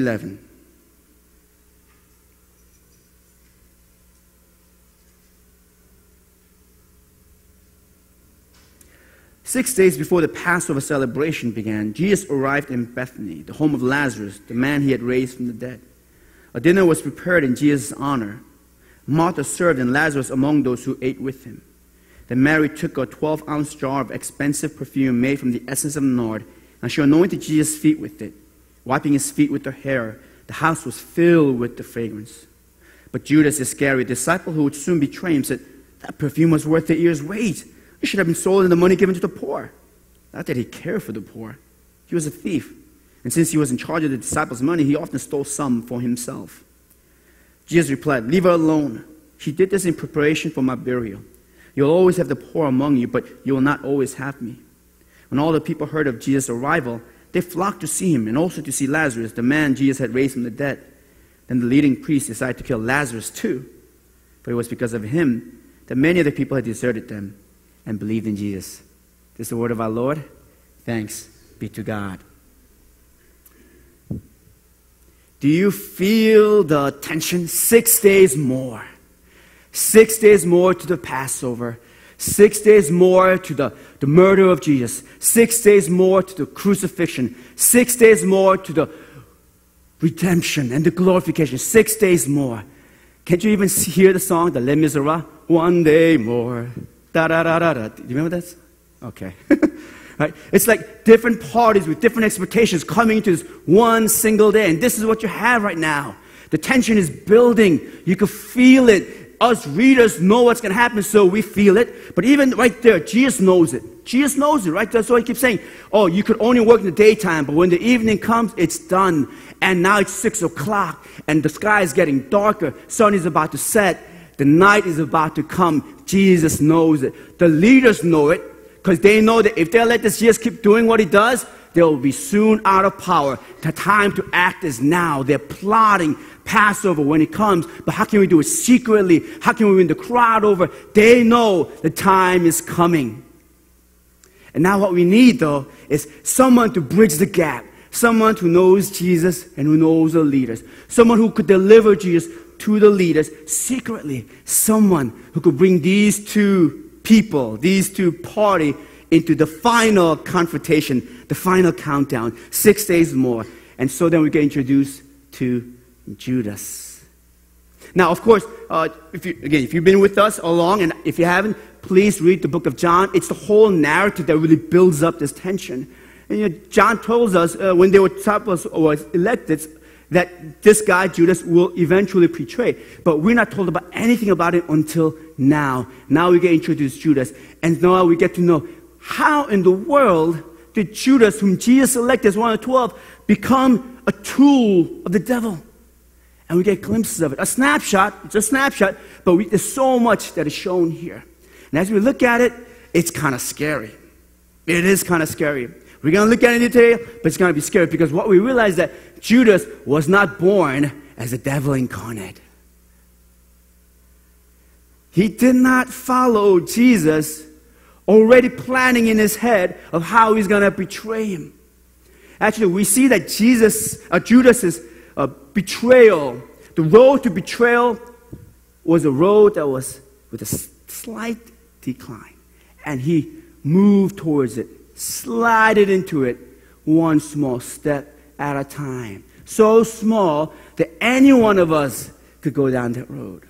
11. Six days before the Passover celebration began, Jesus arrived in Bethany, the home of Lazarus, the man he had raised from the dead. A dinner was prepared in Jesus' honor. Martha served and Lazarus among those who ate with him. Then Mary took a 12-ounce jar of expensive perfume made from the essence of nard, and she anointed Jesus' feet with it. Wiping his feet with her hair, the house was filled with the fragrance. But Judas Iscariot, the disciple who would soon betray him, said, "That perfume was worth a year's wage. It should have been sold and the money given to the poor." Not that he cared for the poor. He was a thief. And since he was in charge of the disciples' money, he often stole some for himself. Jesus replied, "Leave her alone. She did this in preparation for my burial. You'll always have the poor among you, but you will not always have me." When all the people heard of Jesus' arrival, they flocked to see him and also to see Lazarus, the man Jesus had raised from the dead. Then the leading priests decided to kill Lazarus too. For it was because of him that many of the people had deserted them and believed in Jesus. This is the word of our Lord. Thanks be to God. Do you feel the tension? 6 days more. 6 days more to the Passover. 6 days more to the murder of Jesus. 6 days more to the crucifixion. 6 days more to the redemption and the glorification. 6 days more. Can't you even hear the song, the Les Miserables? One day more. Da da da da da. Do you remember that? Okay. Right? It's like different parties with different expectations coming into this one single day. And this is what you have right now. The tension is building. You can feel it. Us readers know what's going to happen, so we feel it. But even right there, Jesus knows it. Jesus knows it, right? That's why he keeps saying, oh, you could only work in the daytime, but when the evening comes, it's done. And now it's 6 o'clock, and the sky is getting darker. Sun is about to set. The night is about to come. Jesus knows it. The leaders know it, because they know that if they let this Jesus keep doing what he does, they will be soon out of power. The time to act is now. They're plotting Passover when it comes. But how can we do it secretly? How can we win the crowd over? They know the time is coming. And now what we need, though, is someone to bridge the gap. Someone who knows Jesus and who knows the leaders. Someone who could deliver Jesus to the leaders secretly. Someone who could bring these two people, these two parties, into the final confrontation, the final countdown, 6 days more. And so then we get introduced to Judas. Now, of course, if you've been with us along, and if you haven't, please read the book of John. It's the whole narrative that really builds up this tension. And John tells us when they were disciples or elected that this guy, Judas, will eventually betray. But we're not told about anything about it until now. Now we get introduced to Judas. And now we get to know how in the world did Judas, whom Jesus elected as one of the 12, become a tool of the devil? And we get glimpses of it. A snapshot, it's a snapshot, but there's so much that is shown here. And as we look at it, it's kind of scary. It is kind of scary. We're going to look at it in detail, but it's going to be scary because what we realize is that Judas was not born as a devil incarnate. He did not follow Jesus, already planning in his head of how he's going to betray him. Actually, we see that Judas's betrayal, the road to betrayal was a road that was with a slight decline. And he moved towards it, slided into it, one small step at a time. So small that any one of us could go down that road.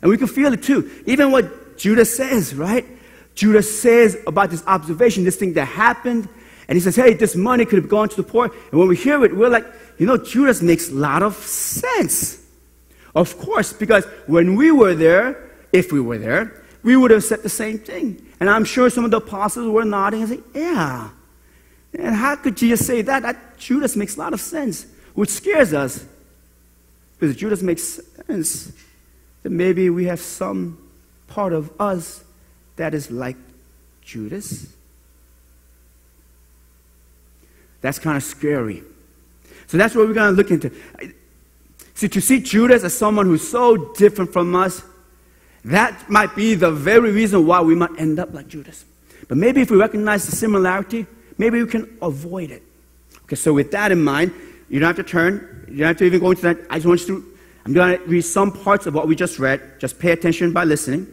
And we can feel it too. Even what Judas says, right? Judas says about this observation, this thing that happened, and he says, hey, this money could have gone to the poor. And when we hear it, we're like, Judas makes a lot of sense. Of course, because when we were there, if we were there, we would have said the same thing. And I'm sure some of the apostles were nodding and saying, yeah. And how could Jesus say that? That Judas makes a lot of sense, which scares us. Because Judas makes sense that maybe we have some part of us that is like Judas. That's kind of scary. So that's what we're going to look into. See, to see Judas as someone who's so different from us, that might be the very reason why we might end up like Judas. But maybe if we recognize the similarity, maybe we can avoid it. Okay, so with that in mind, You don't have to turn. You don't have to even go into that. I just want you to, I'm going to read some parts of what we just read. Just pay attention by listening.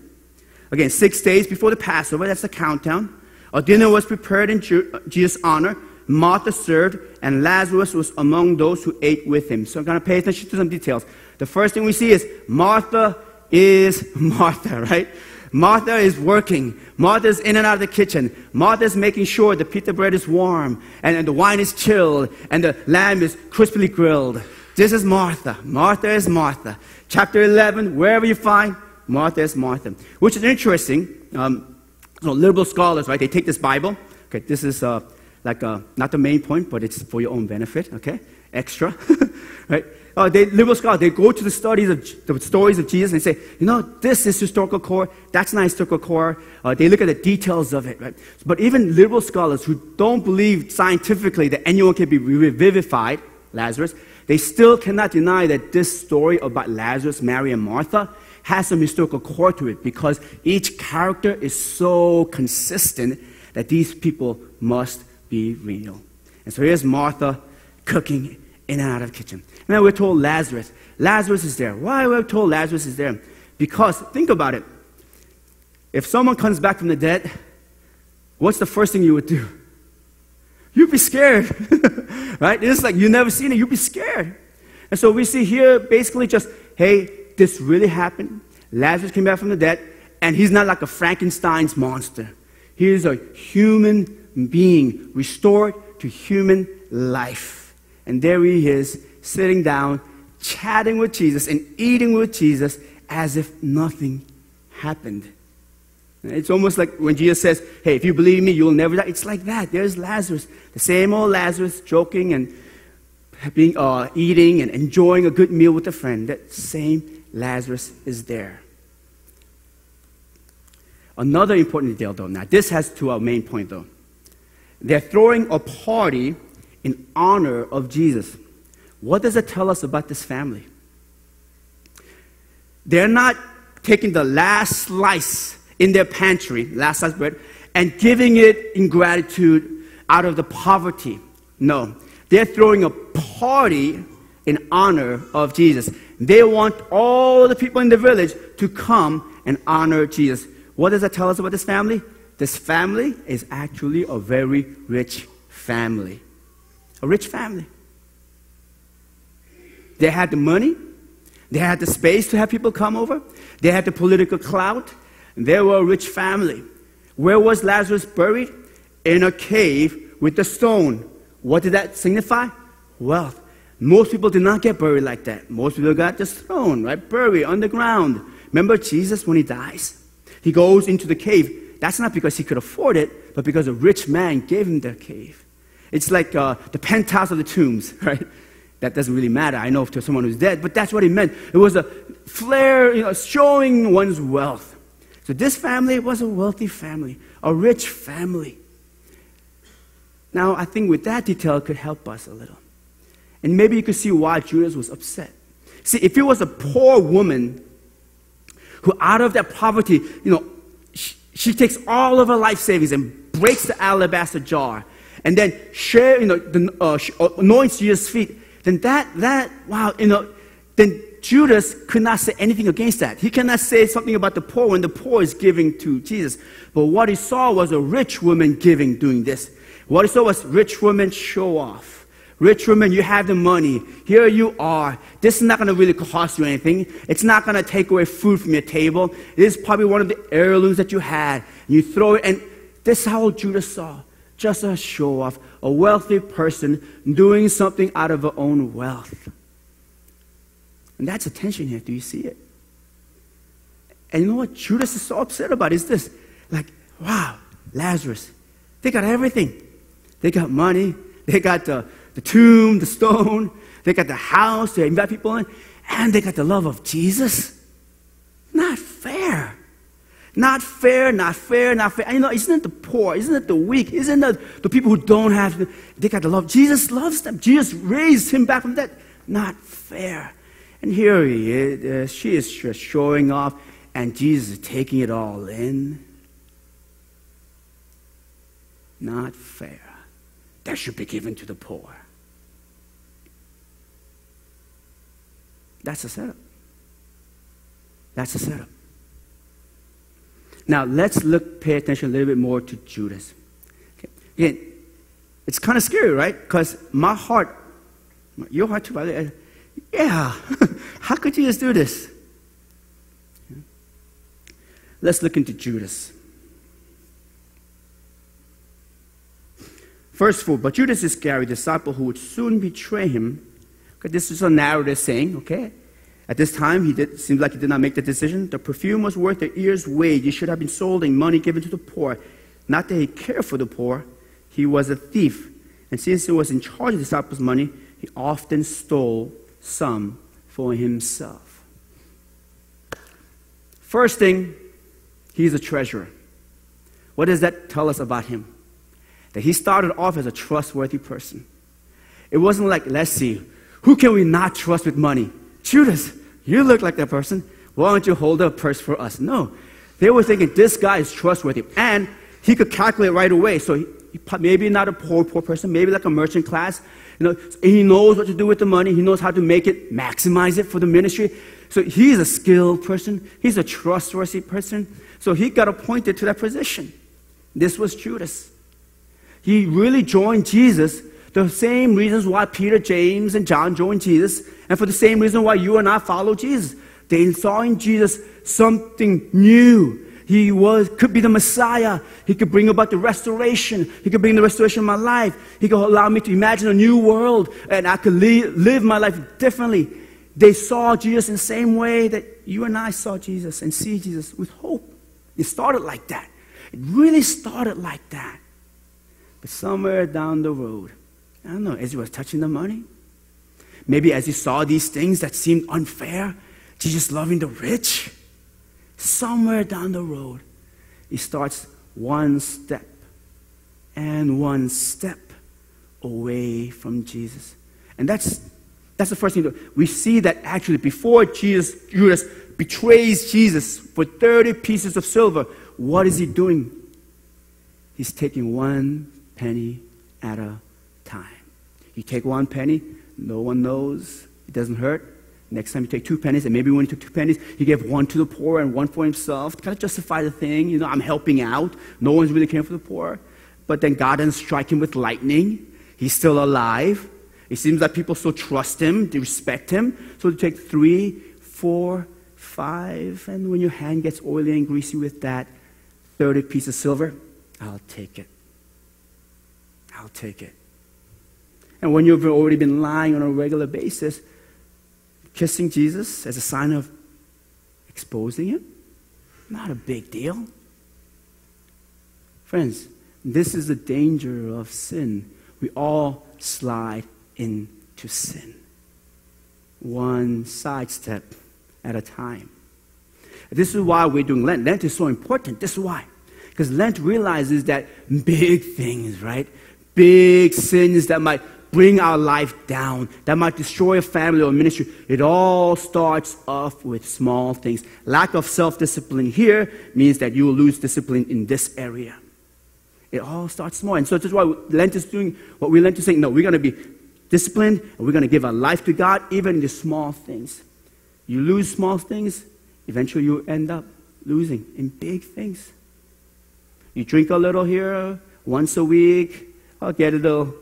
Again, 6 days before the Passover, that's the countdown. A dinner was prepared in Jesus' honor. Martha served, and Lazarus was among those who ate with him. So I'm going to pay attention to some details. The first thing we see is Martha is Martha, right? Martha is working. Martha is in and out of the kitchen. Martha is making sure the pita bread is warm, and the wine is chilled, and the lamb is crisply grilled. This is Martha. Martha is Martha. Chapter 11, wherever you find, Martha is Martha. Which is interesting. Liberal scholars, right, they take this Bible. Okay, this is not the main point, but it's for your own benefit, okay? Extra, right? Liberal scholars, they go to the stories of Jesus and say, this is historical core, that's not historical core. They look at the details of it, right? But even liberal scholars who don't believe scientifically that anyone can be revivified, Lazarus, they still cannot deny that this story about Lazarus, Mary, and Martha has some historical core to it, because each character is so consistent that these people must be real. And so here's Martha cooking in and out of the kitchen. And then we're told Lazarus is there. Why we're told Lazarus is there? Because, think about it. If someone comes back from the dead, what's the first thing you would do? You'd be scared, right? It's like you've never seen it. You'd be scared. And so we see here basically just, hey, this really happened. Lazarus came back from the dead, and he's not like a Frankenstein's monster. He is a human being restored to human life. And there he is, sitting down, chatting with Jesus and eating with Jesus as if nothing happened. It's almost like when Jesus says, hey, if you believe me, you'll never die. It's like that. There's Lazarus, the same old Lazarus, joking and eating and enjoying a good meal with a friend. That same Lazarus is there. Another important detail, though. Now, this has to our main point, though. They're throwing a party in honor of Jesus. What does it tell us about this family? They're not taking the last slice in their pantry, last slice bread, and giving it in gratitude out of the poverty. No, they're throwing a party in honor of Jesus. They want all the people in the village to come and honor Jesus. What does that tell us about this family? This family is actually a very rich family. A rich family. They had the money. They had the space to have people come over. They had the political clout. They were a rich family. Where was Lazarus buried? In a cave with a stone. What did that signify? Wealth. Most people did not get buried like that. Most people got just thrown, right? Buried underground. Remember Jesus when he dies? He goes into the cave. That's not because he could afford it, but because a rich man gave him the cave. It's like the penthouse of the tombs, right? That doesn't really matter, I know, to someone who's dead, but that's what it meant. It was a flair, showing one's wealth. So this family was a wealthy family, a rich family. Now, I think with that detail, it could help us a little. And maybe you could see why Judas was upset. See, if it was a poor woman who out of that poverty, she takes all of her life savings and breaks the alabaster jar and then anoints Jesus' feet, then then Judas could not say anything against that. He cannot say something about the poor when the poor is giving to Jesus. But what he saw was a rich woman doing this. What he saw was rich women show off. Rich women, you have the money. Here you are. This is not going to really cost you anything. It's not going to take away food from your table. This is probably one of the heirlooms that you had. You throw it, and this is how Judas saw. Just a show off. A wealthy person doing something out of her own wealth. And that's a tension here. Do you see it? And you know what Judas is so upset about is this. Like, wow, Lazarus. They got everything. They got money. They got the tomb, the stone. They got the house. They invite people in. And they got the love of Jesus. Not fair. Not fair, not fair, not fair. And isn't it the poor? Isn't it the weak? Isn't it the people who don't have, they got the love? Jesus loves them. Jesus raised him back from death. Not fair. And here he is. She is just showing off, and Jesus is taking it all in. Not fair. That should be given to the poor. That's a setup. That's a setup. Now, let's pay attention a little bit more to Judas. Okay. Again, it's kind of scary, right? Because my heart, your heart too, by the way, yeah, how could Jesus do this? Let's look into Judas. Verse 4, but Judas Iscariot, the disciple who would soon betray him. Okay, this is a narrative saying, okay? At this time, seemed like he did not make the decision. The perfume was worth a year's wage. It should have been sold and money given to the poor. Not that he cared for the poor. He was a thief. And since he was in charge of the disciples' money, he often stole some for himself. First thing, he's a treasurer. What does that tell us about him? That he started off as a trustworthy person. It wasn't like, let's see, who can we not trust with money? Judas, you look like that person. Why don't you hold a purse for us? No. They were thinking, this guy is trustworthy. And he could calculate right away. So he maybe not a poor person, maybe like a merchant class. He knows what to do with the money. He knows how to make it, maximize it for the ministry. So he's a skilled person. He's a trustworthy person. So he got appointed to that position. This was Judas. He really joined Jesus, the same reasons why Peter, James, and John joined Jesus, and for the same reason why you and I follow Jesus. They saw in Jesus something new. He could be the Messiah. He could bring about the restoration. He could bring the restoration of my life. He could allow me to imagine a new world, and I could live my life differently. They saw Jesus in the same way that you and I saw Jesus and see Jesus, with hope. It started like that. It really started like that. But somewhere down the road, I don't know, as he was touching the money, maybe as he saw these things that seemed unfair, Jesus loving the rich, somewhere down the road, he starts one step away from Jesus. And that's the first thing. We see that actually before Judas betrays Jesus for 30 pieces of silver, what is he doing? He's taking 1 penny at a time. You take 1 penny, no one knows, it doesn't hurt. Next time you take 2 pennies, and maybe when you took 2 pennies, he gave 1 to the poor and 1 for himself. Kind of justify the thing, I'm helping out. No one's really caring for the poor. But then God doesn't strike him with lightning. He's still alive. It seems like people still trust him, they respect him. So they take 3, 4, 5, and when your hand gets oily and greasy with that 30 piece of silver, I'll take it. I'll take it. And when you've already been lying on a regular basis, kissing Jesus as a sign of exposing him, not a big deal. Friends, this is the danger of sin. We all slide into sin. One sidestep at a time. This is why we're doing Lent. Lent is so important. This is why. Because Lent realizes that big things, right? Big sins that might bring our life down, that might destroy a family or a ministry. It all starts off with small things. Lack of self-discipline here means that you will lose discipline in this area. It all starts small. And so this is why Lent is doing what we Lent is saying. No, we're going to be disciplined, and we're going to give our life to God, even in the small things. You lose small things, eventually you end up losing in big things. You drink a little here once a week, I'll get a little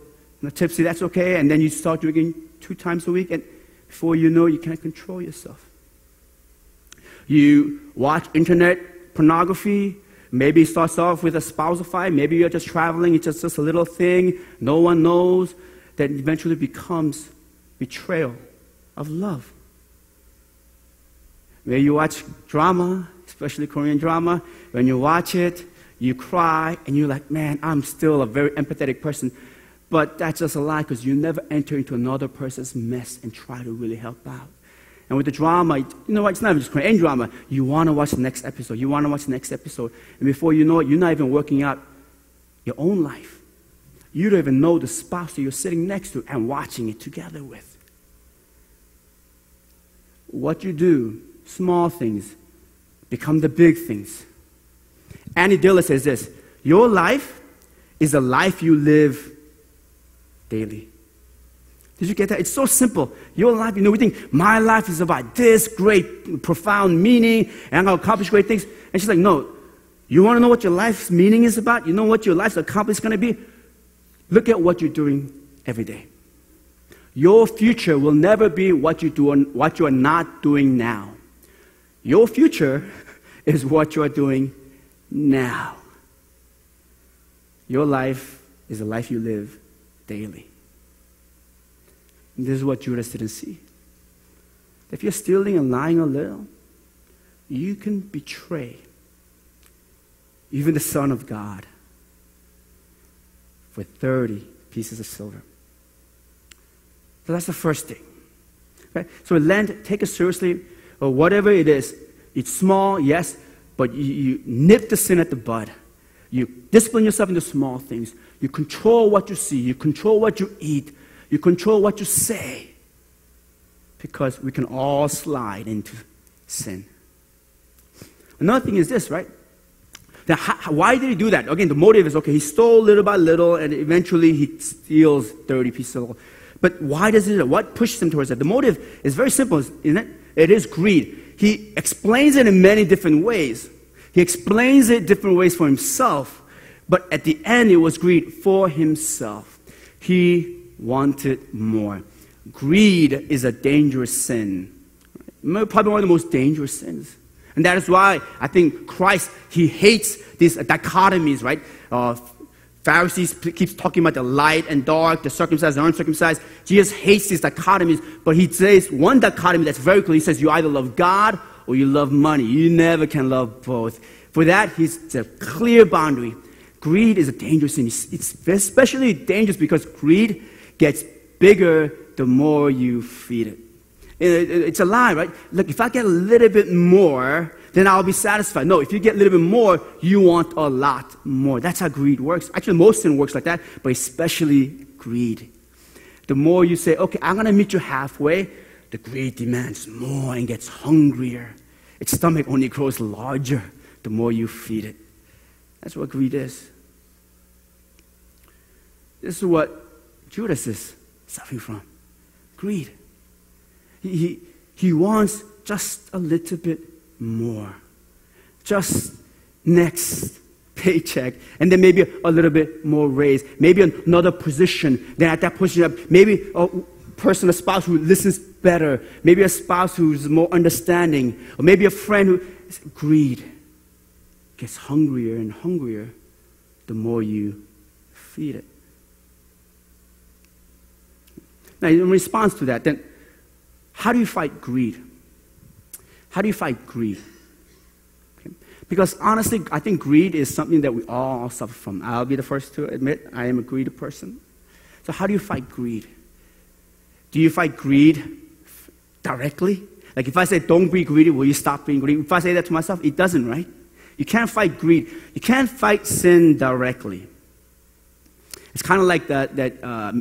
tipsy, that's okay, and then you start drinking 2 times a week, and before you know, you can't control yourself. You watch internet pornography, maybe it starts off with a spousal fight, maybe you're just traveling, it's just a little thing, no one knows, that eventually becomes betrayal of love. When you watch drama, especially Korean drama, when you watch it, you cry, and you're like, man, I'm still a very empathetic person. But that's just a lie, because you never enter into another person's mess and try to really help out. And with the drama, you know what, it's not even just Korean drama. You want to watch the next episode. You want to watch the next episode. And before you know it, you're not even working out your own life. You don't even know the spouse that you're sitting next to and watching it together with. What you do, small things, become the big things. Annie Diller says this: your life is a life you live daily. Did you get that? It's so simple. Your life, we think my life is about this great, profound meaning, and I'm going to accomplish great things. And she's like, no. You want to know what your life's meaning is about? You know what your life's accomplishment is going to be? Look at what you're doing every day. Your future will never be what you are not doing now. Your future is what you are doing now. Your life is the life you live daily. And this is what Judas didn't see. If you're stealing and lying a little, you can betray even the Son of God for 30 pieces of silver. So that's the first thing. Okay? So Lent, take it seriously, or whatever it is. It's small, yes, but you nip the sin at the bud. You discipline yourself in the small things. You control what you see. You control what you eat. You control what you say. Because we can all slide into sin. Another thing is this, right? Now, why did he do that? Again, the motive is, okay, he stole little by little, and eventually he steals 30 pieces of gold. But why does he do that? What pushes him towards that? The motive is very simple, isn't it? It is greed. He explains it in many different ways. He explains it different ways for himself, but at the end it was greed for himself. He wanted more. Greed is a dangerous sin. Probably one of the most dangerous sins. And that is why I think Christ, he hates these dichotomies, right? Pharisees keeps talking about the light and dark, the circumcised and uncircumcised. Jesus hates these dichotomies, but he says one dichotomy that's very clear. He says you either love God or you love money. You never can love both. For that, it's a clear boundary. Greed is a dangerous sin. It's especially dangerous because greed gets bigger the more you feed it. It's a lie, right? Look, if I get a little bit more, then I'll be satisfied. No, if you get a little bit more, you want a lot more. That's how greed works. Actually, most sin works like that, but especially greed. The more you say, okay, I'm going to meet you halfway, the greed demands more and gets hungrier. Its stomach only grows larger the more you feed it. That's what greed is. This is what Judas is suffering from. Greed. He wants just a little bit more. Just next paycheck. And then maybe a little bit more raise. Maybe another position. Then at that position, maybe a person, a spouse who listens better. Maybe a spouse who's more understanding. Or maybe a friend who... Greed gets hungrier and hungrier the more you feed it. Now, in response to that, then, how do you fight greed? How do you fight greed? Okay. Because honestly, I think greed is something that we all suffer from. I'll be the first to admit I am a greedy person. So how do you fight greed? Do you fight greed directly? Like if I say, don't be greedy, will you stop being greedy? If I say that to myself, it doesn't, right? You can't fight greed. You can't fight sin directly. It's kind of like that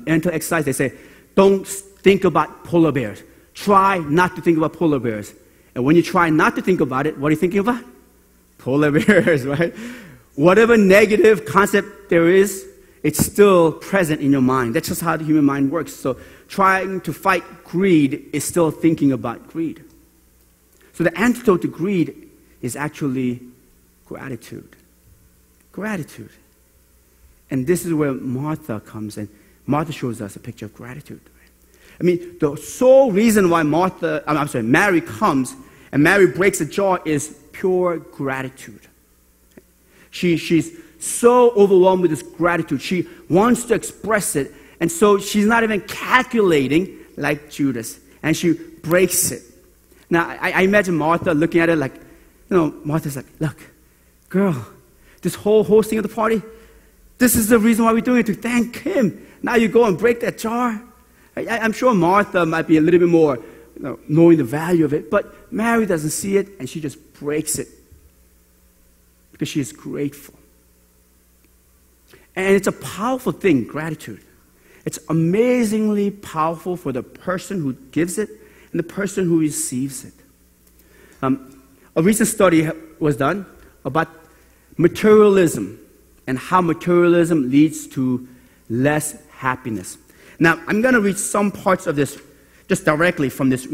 mental exercise. They say, don't think about polar bears. Try not to think about polar bears. And when you try not to think about it, what are you thinking about? Polar bears, right? Whatever negative concept there is, it's still present in your mind. That's just how the human mind works. So trying to fight greed is still thinking about greed. So the antidote to greed is actually gratitude. Gratitude. And this is where Martha comes in. Martha shows us a picture of gratitude. I mean, the sole reason why Mary comes and Mary breaks the jar is pure gratitude. She's so overwhelmed with this gratitude. She wants to express it, and so she's not even calculating like Judas, and she breaks it. Now, I imagine Martha looking at it like, Martha's like, look, girl, this whole hosting of the party, this is the reason why we're doing it, to thank him. Now you go and break that jar. I'm sure Martha might be a little bit more knowing the value of it, but Mary doesn't see it, and she just breaks it because she is grateful. And it's a powerful thing, gratitude. It's amazingly powerful for the person who gives it and the person who receives it. A recent study was done about materialism and how materialism leads to less happiness. Now, I'm going to read some parts of this just directly from this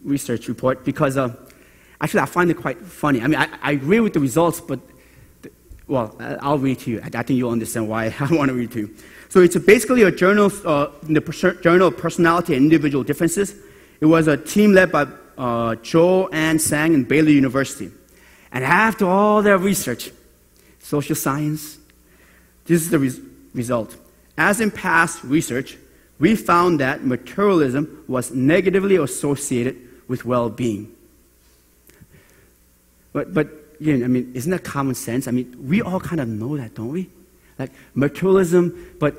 research report because actually I find it quite funny. I mean, I agree with the results, but, well, I'll read to you. I think you'll understand why I want to read to you. So it's basically a journal, in the Journal of Personality and Individual Differences. It was a team led by Jo-Ann Sang in Baylor University. And after all their research, social science, this is the result. As in past research, we found that materialism was negatively associated with well-being. But again, I mean, isn't that common sense? I mean, we all kind of know that, don't we? Like materialism, but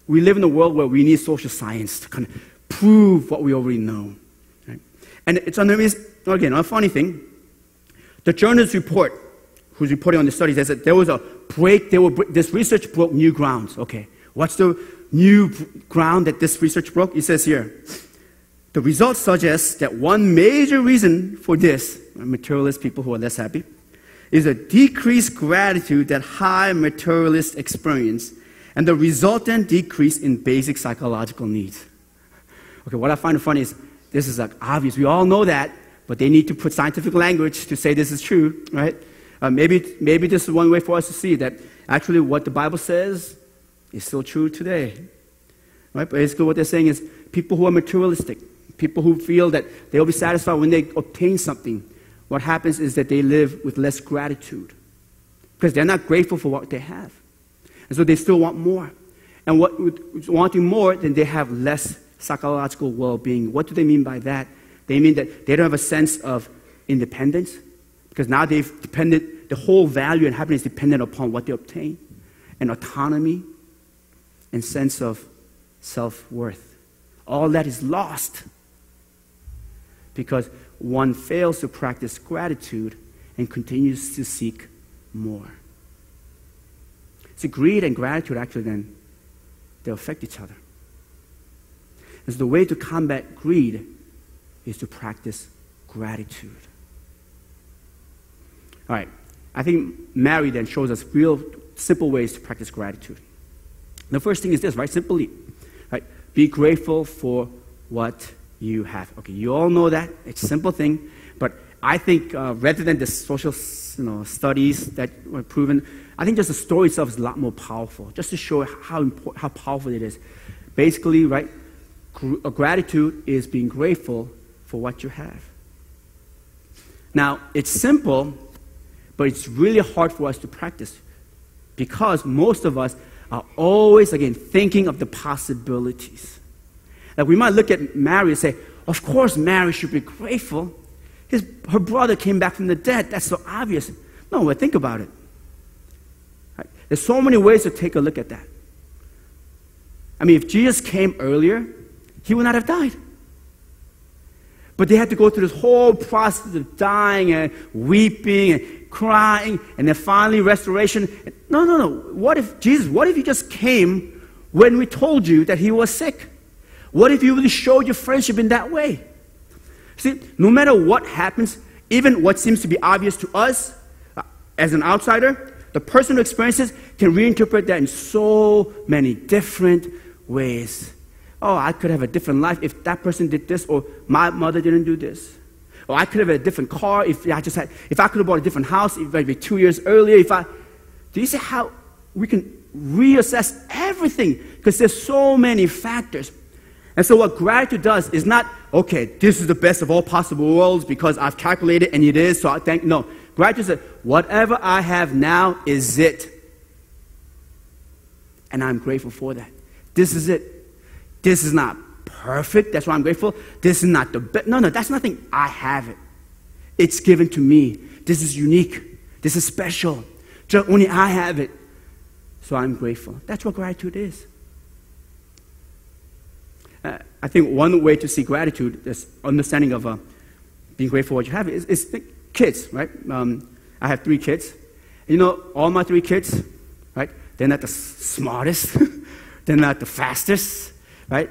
we live in a world where we need social science to kind of prove what we already know. Right? And it's again, a funny thing. The journal's report, who's reporting on the study, says that there was a break. This research broke new grounds. Okay, what's the new ground that this research broke? It says here, the results suggest that one major reason for this, materialist people who are less happy, is a decreased gratitude that high materialists experience and the resultant decrease in basic psychological needs. Okay, what I find funny is this is like obvious. We all know that, but they need to put scientific language to say this is true, right? Maybe this is one way for us to see that actually what the Bible says is still true today. Right? Basically what they're saying is people who are materialistic, people who feel that they'll be satisfied when they obtain something, what happens is that they live with less gratitude because they're not grateful for what they have. And so they still want more. And wanting more, then they have less psychological well-being. What do they mean by that? They mean that they don't have a sense of independence because now the whole value and happiness is dependent upon what they obtain, and autonomy and sense of self-worth. All that is lost because one fails to practice gratitude and continues to seek more. See, greed and gratitude actually then, they affect each other. And so the way to combat greed is to practice gratitude. All right, I think Mary then shows us real simple ways to practice gratitude. The first thing is this, right? Simply, right? Be grateful for what you have. Okay, you all know that. It's a simple thing. But I think rather than the social studies that were proven, I think just the story itself is a lot more powerful, just to show how powerful it is. Basically, right, gratitude is being grateful for what you have. Now, it's simple, but it's really hard for us to practice because most of us are always, again, thinking of the possibilities. Like we might look at Mary and say, of course Mary should be grateful. Her brother came back from the dead. That's so obvious. No, but think about it. Right? There's so many ways to take a look at that. I mean, if Jesus came earlier, he would not have died. But they had to go through this whole process of dying and weeping and crying and then finally restoration. No. What if you just came when we told you that he was sick? What if you really showed your friendship in that way? See, no matter what happens, even what seems to be obvious to us as an outsider, the person who experiences can reinterpret that in so many different ways. Oh, I could have a different life if that person did this, or my mother didn't do this. Or I could have had a different car if I could have bought a different house, if maybe 2 years earlier. Do you see how we can reassess everything? Because there's so many factors. And so what gratitude does is not, okay, this is the best of all possible worlds because I've calculated and it is, so I thank. No, gratitude says, whatever I have now is it. And I'm grateful for that. This is it. This is not perfect. That's why I'm grateful. This is not the best. No, that's nothing. I have it. It's given to me. This is unique. This is special. Just only I have it. So I'm grateful. That's what gratitude is. I think one way to see gratitude, this understanding of being grateful for what you have, is kids, right? I have 3 kids. You know, all my 3 kids, right? They're not the smartest. They're not the fastest, right?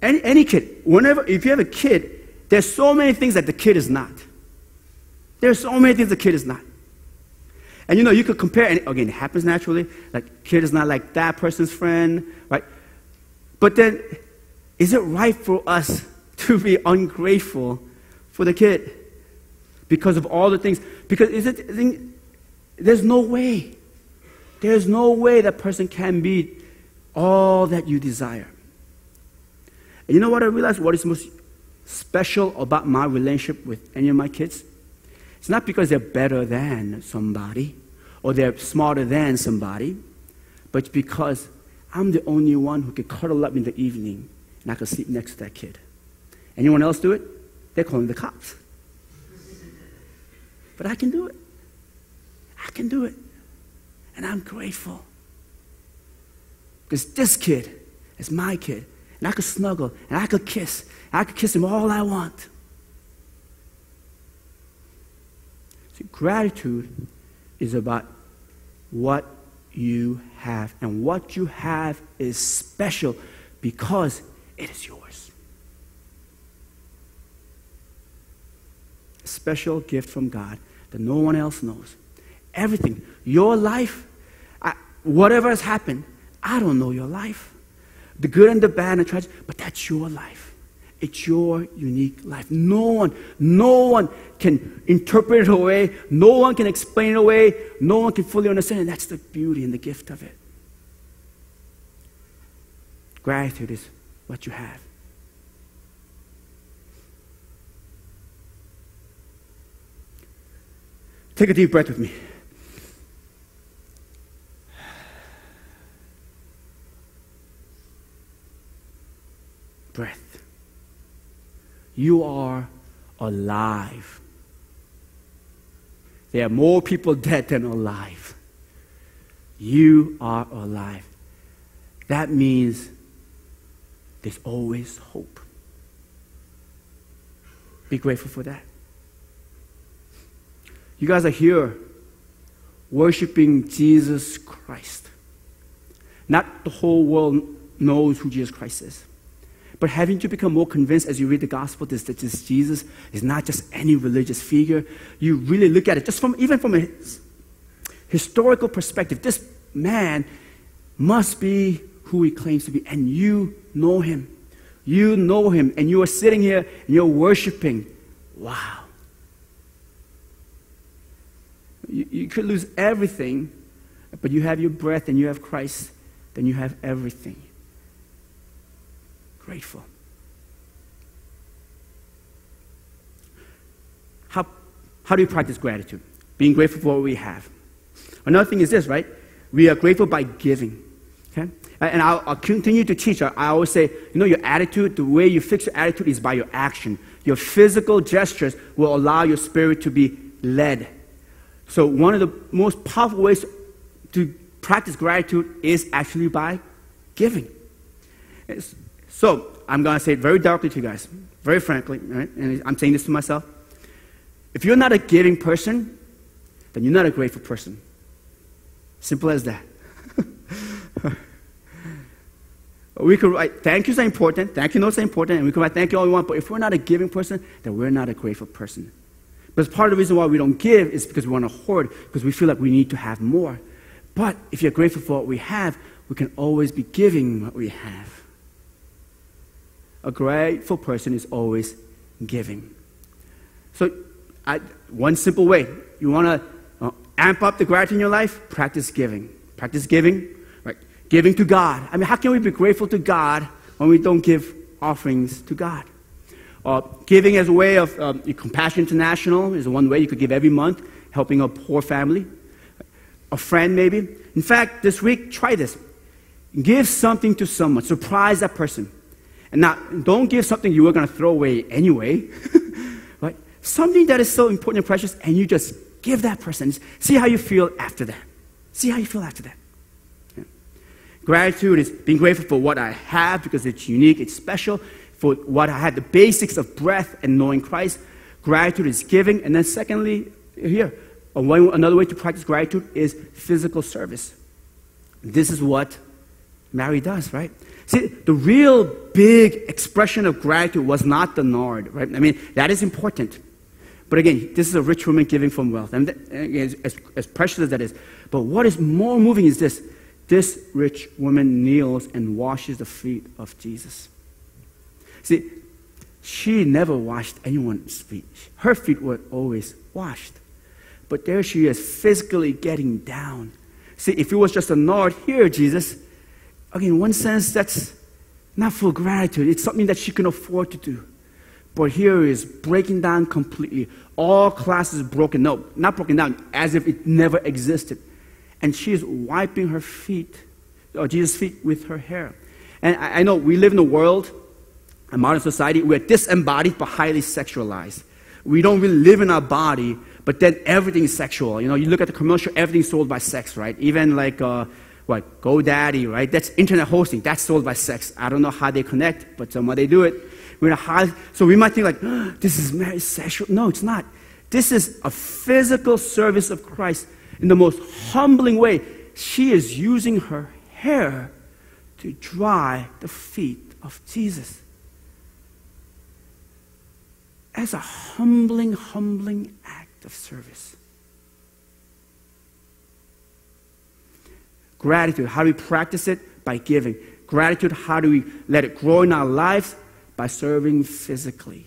Any kid, if you have a kid, there's so many things that the kid is not. There's so many things the kid is not. And you know, you could compare, and again, it happens naturally, like kid is not like that person's friend, right? But then Is it right for us to be ungrateful for the kid because of all the things? Because there's no way. There's no way that person can be all that you desire. And you know what I realized? What is most special about my relationship with any of my kids? It's not because they're better than somebody or they're smarter than somebody, but it's because I'm the only one who can cuddle up in the evening and I can sleep next to that kid. Anyone else do it? They're calling the cops. But I can do it. I can do it. And I'm grateful. Because this kid is my kid. And I could snuggle, and I could kiss. And I could kiss him all I want. See, gratitude is about what you have. And what you have is special because it is yours. A special gift from God that no one else knows. Everything. Your life, whatever has happened, I don't know your life. The good and the bad and the tragic, but that's your life. It's your unique life. No one can interpret it away. No one can explain it away. No one can fully understand it. That's the beauty and the gift of it. Gratitude is what you have. Take a deep breath with me. Breath. You are alive. There are more people dead than alive. You are alive. That means there's always hope. Be grateful for that. You guys are here worshiping Jesus Christ. Not the whole world knows who Jesus Christ is. But having to become more convinced as you read the gospel that this Jesus is not just any religious figure. You really look at it just even from a historical perspective. This man must be who he claims to be, and you know him. You know him, and you are sitting here and you're worshiping. Wow. You could lose everything, but you have your breath and you have Christ, then you have everything. Grateful. How do you practice gratitude? Being grateful for what we have. Another thing is this, right? We are grateful by giving. Okay? And I'll continue to teach. I always say, your attitude, the way you fix your attitude is by your action. Your physical gestures will allow your spirit to be led. So one of the most powerful ways to practice gratitude is actually by giving. So I'm going to say it very darkly to you guys, very frankly, right? And I'm saying this to myself. If you're not a giving person, then you're not a grateful person. Simple as that. We could write, thank yous are important, thank you notes are important, and we can write thank you all we want, but if we're not a giving person, then we're not a grateful person. But part of the reason why we don't give is because we want to hoard, because we feel like we need to have more. But if you're grateful for what we have, we can always be giving what we have. A grateful person is always giving. So one simple way, you want to amp up the gratitude in your life, practice giving. Practice giving, right? Giving to God. I mean, how can we be grateful to God when we don't give offerings to God? Giving as a way of Compassion International is one way you could give every month, helping a poor family. A friend maybe. In fact, this week, try this. Give something to someone. Surprise that person. And now, don't give something you were going to throw away anyway. Right? Something that is so important and precious, and you just give that person. See how you feel after that. See how you feel after that. Yeah. Gratitude is being grateful for what I have because it's unique, it's special. For what I had, the basics of breath and knowing Christ. Gratitude is giving. And then secondly, here, another way to practice gratitude is physical service. This is what Mary does, right? See, the real big expression of gratitude was not the nard, right? I mean, that is important. But again, this is a rich woman giving from wealth. And as precious as that is. But what is more moving is this. This rich woman kneels and washes the feet of Jesus. See, she never washed anyone's feet. Her feet were always washed. But there she is, physically getting down. See, if it was just a nod here, Jesus, again, in one sense, that's not full gratitude. It's something that she can afford to do. But here is breaking down completely. All classes broken. No, not broken down, as if it never existed. And she is wiping her feet, or Jesus' feet, with her hair. And I know we live in a world, a modern society, we're disembodied but highly sexualized. We don't really live in our body, but then everything is sexual. You know, you look at the commercial, everything's sold by sex, right? Even like, GoDaddy, right? That's internet hosting. That's sold by sex. I don't know how they connect, but somehow they do it. So we might think like, oh, this is very sexual. No, it's not. This is a physical service of Christ in the most humbling way. She is using her hair to dry the feet of Jesus. As a humbling act of service. Gratitude, how do we practice it? By giving. Gratitude, how do we let it grow in our lives? By serving physically.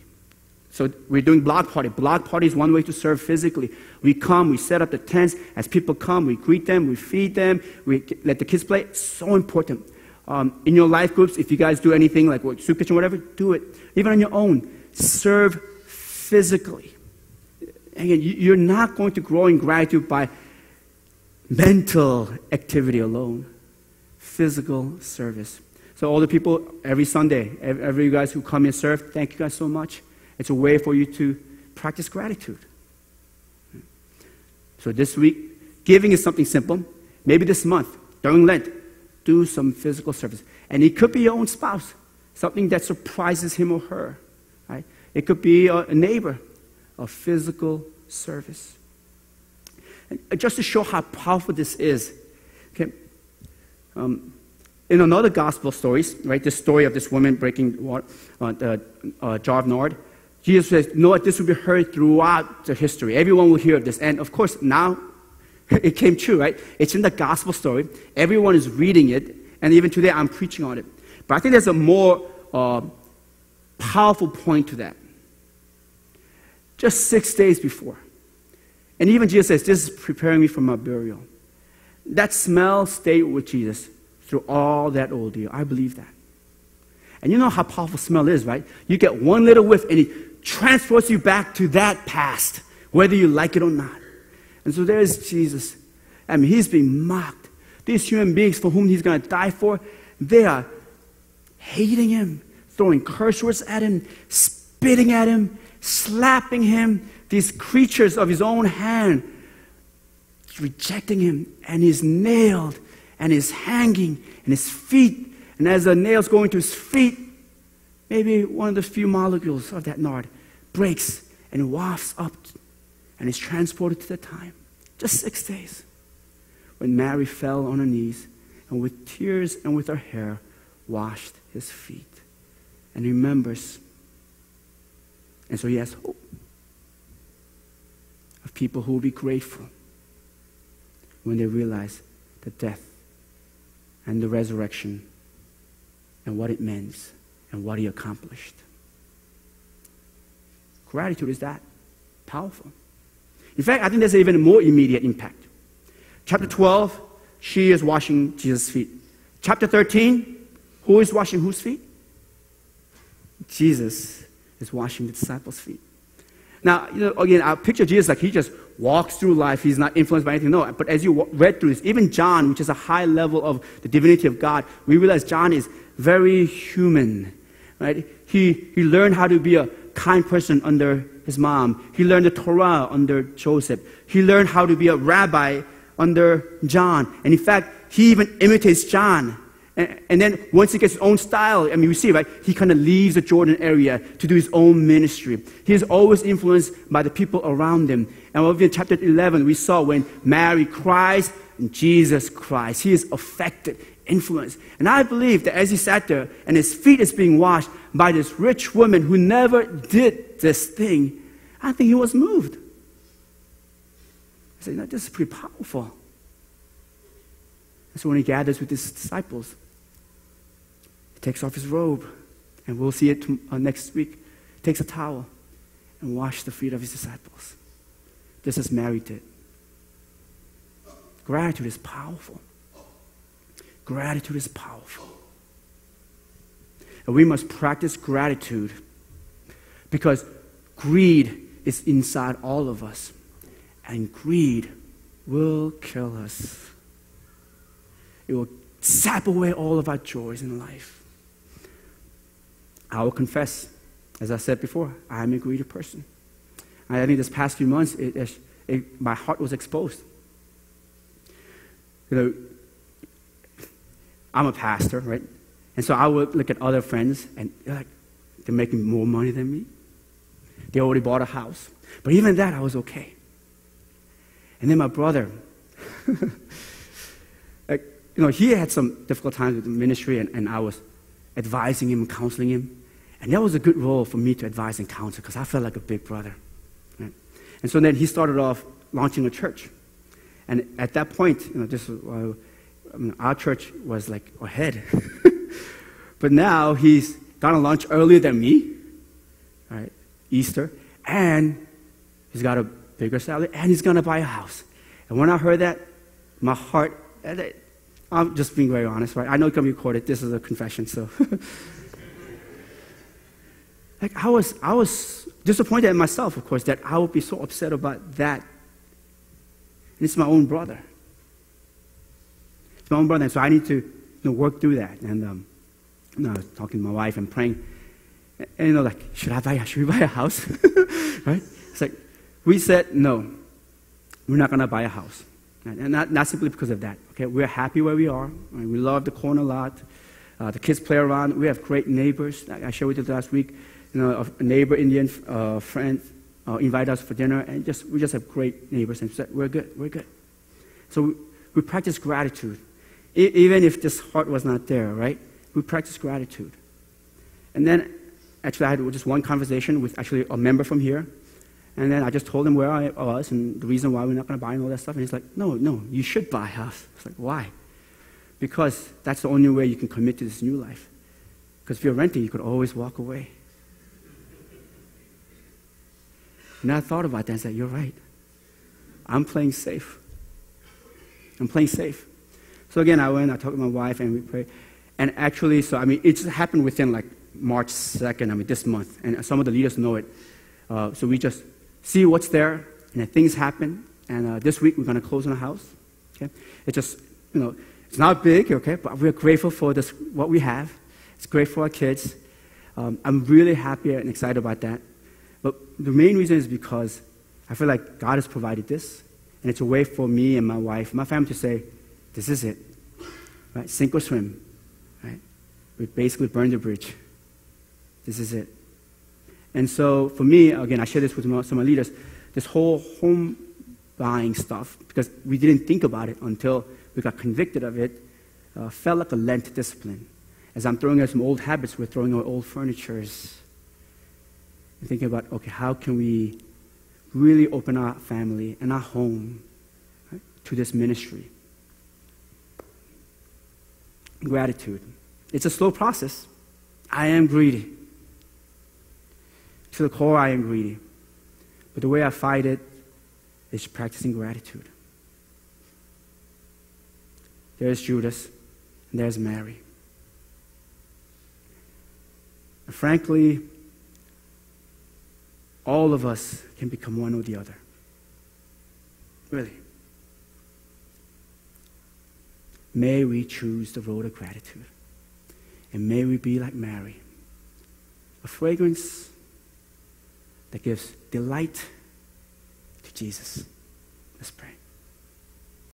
So we're doing block party. Block party is one way to serve physically. We come, we set up the tents. As people come, we greet them, we feed them, we let the kids play. It's so important. In your life groups, if you guys do anything like soup kitchen, whatever, do it. Even on your own, serve physically. Again, you're not going to grow in gratitude by mental activity alone. Physical service. So all the people, every Sunday, every you guys who come and serve, thank you guys so much. It's a way for you to practice gratitude. So this week, giving is something simple. Maybe this month, during Lent, do some physical service. And it could be your own spouse, something that surprises him or her. Right? It could be a neighbor, a physical service. And just to show how powerful this is, okay, in another gospel stories, right, the story of this woman breaking the jar of nard, Jesus says, no, this will be heard throughout the history. Everyone will hear of this. And of course, now it came true, right? It's in the gospel story. Everyone is reading it. And even today, I'm preaching on it. But I think there's a more powerful point to that. Just 6 days before. And even Jesus says, this is preparing me for my burial. That smell stayed with Jesus through all that ordeal. I believe that. And you know how powerful smell is, right? You get one little whiff and it transports you back to that past, whether you like it or not. And so there's Jesus. I mean, he's being mocked. These human beings for whom he's going to die for, they are hating him, throwing curse words at him, spitting at him, slapping him. These creatures of his own hand, rejecting him, and he's nailed, and he's hanging, and his feet, and as the nails go into his feet, maybe one of the few molecules of that nard breaks and wafts up, and is transported to the time. Just 6 days, when Mary fell on her knees, and with tears and with her hair, washed his feet, and remembers. And so he has hope of people who will be grateful when they realize the death and the resurrection and what it means and what he accomplished. Gratitude is that powerful. In fact, I think there's an even more immediate impact. Chapter 12, she is washing Jesus' feet. Chapter 13, who is washing whose feet? Jesus is washing the disciples' feet. Now, again, I picture Jesus like he just walks through life. He's not influenced by anything. No, but as you read through this, even John, which is a high level of the divinity of God, we realize John is very human, right? He learned how to be a kind person under his mom. He learned the Torah under Joseph. He learned how to be a rabbi under John. And in fact, he even imitates John. And then once he gets his own style, I mean, we see, right? He kind of leaves the Jordan area to do his own ministry. He is always influenced by the people around him. And over in chapter 11, we saw when Mary cries and Jesus cries. He is affected, influenced. And I believe that as he sat there and his feet is being washed by this rich woman who never did this thing, I think he was moved. I said, this is pretty powerful. And so when he gathers with his disciples, he takes off his robe and we'll see it next week, takes a towel and washed the feet of his disciples. This is Mary did. Gratitude is powerful. Gratitude is powerful. And we must practice gratitude because greed is inside all of us. And greed will kill us. It will sap away all of our joys in life. I will confess, as I said before, I'm a greedy person. I think this past few months, my heart was exposed. You know, I'm a pastor, right? And so I would look at other friends, and they're making more money than me. They already bought a house. But even that, I was okay. And then my brother, he had some difficult times with the ministry, and I was advising him and counseling him. And that was a good role for me to advise and counsel because I felt like a big brother. Right? And so then he started off launching a church. And at that point, our church was like ahead. But now he's going to launch earlier than me, right? Easter, and he's got a bigger salary, and he's going to buy a house. And when I heard that, my heart, I'm just being very honest, right? I know it can be recorded. This is a confession, so. I was disappointed in myself, of course, that I would be so upset about that. And it's my own brother. It's my own brother, and so I need to work through that. And talking to my wife and praying, and should we buy a house? Right? It's like we said no, we're not going to buy a house, right? And not simply because of that. Okay, we're happy where we are. Right? We love the corner lot. The kids play around. We have great neighbors. I shared with you last week. A neighbor Indian friend invited us for dinner, and we just have great neighbors, and said we're good. So we practice gratitude, even if this heart was not there, right? We practice gratitude. And then, actually, I had just one conversation with actually a member from here, and then I just told him where I was and the reason why we're not going to buy and all that stuff, and he's like, no, you should buy a house. It's like, why? Because that's the only way you can commit to this new life. Because if you're renting, you could always walk away. And I thought about that and said, you're right. I'm playing safe. So again, I talked to my wife, and we prayed. And actually, it just happened within March 2nd, this month. And some of the leaders know it. So we just see what's there, and then things happen. And this week, we're going to close on a house. Okay? It's just, it's not big, okay? But we're grateful for this, what we have. It's great for our kids. I'm really happy and excited about that. But the main reason is because I feel like God has provided this, and it's a way for me and my wife, my family to say, this is it, right? Sink or swim, right? We basically burned the bridge. This is it. And so for me, again, I share this with some of my leaders, this whole home buying stuff, because we didn't think about it until we got convicted of it, felt like a Lent discipline. As I'm throwing out some old habits, we're throwing out old furnitures. And thinking about, okay, how can we really open our family and our home, right, to this ministry? Gratitude. It's a slow process. I am greedy. To the core, I am greedy. But the way I fight it is practicing gratitude. There's Judas, and there's Mary. And frankly, all of us can become one or the other. Really. May we choose the road of gratitude. And may we be like Mary, a fragrance that gives delight to Jesus. Let's pray.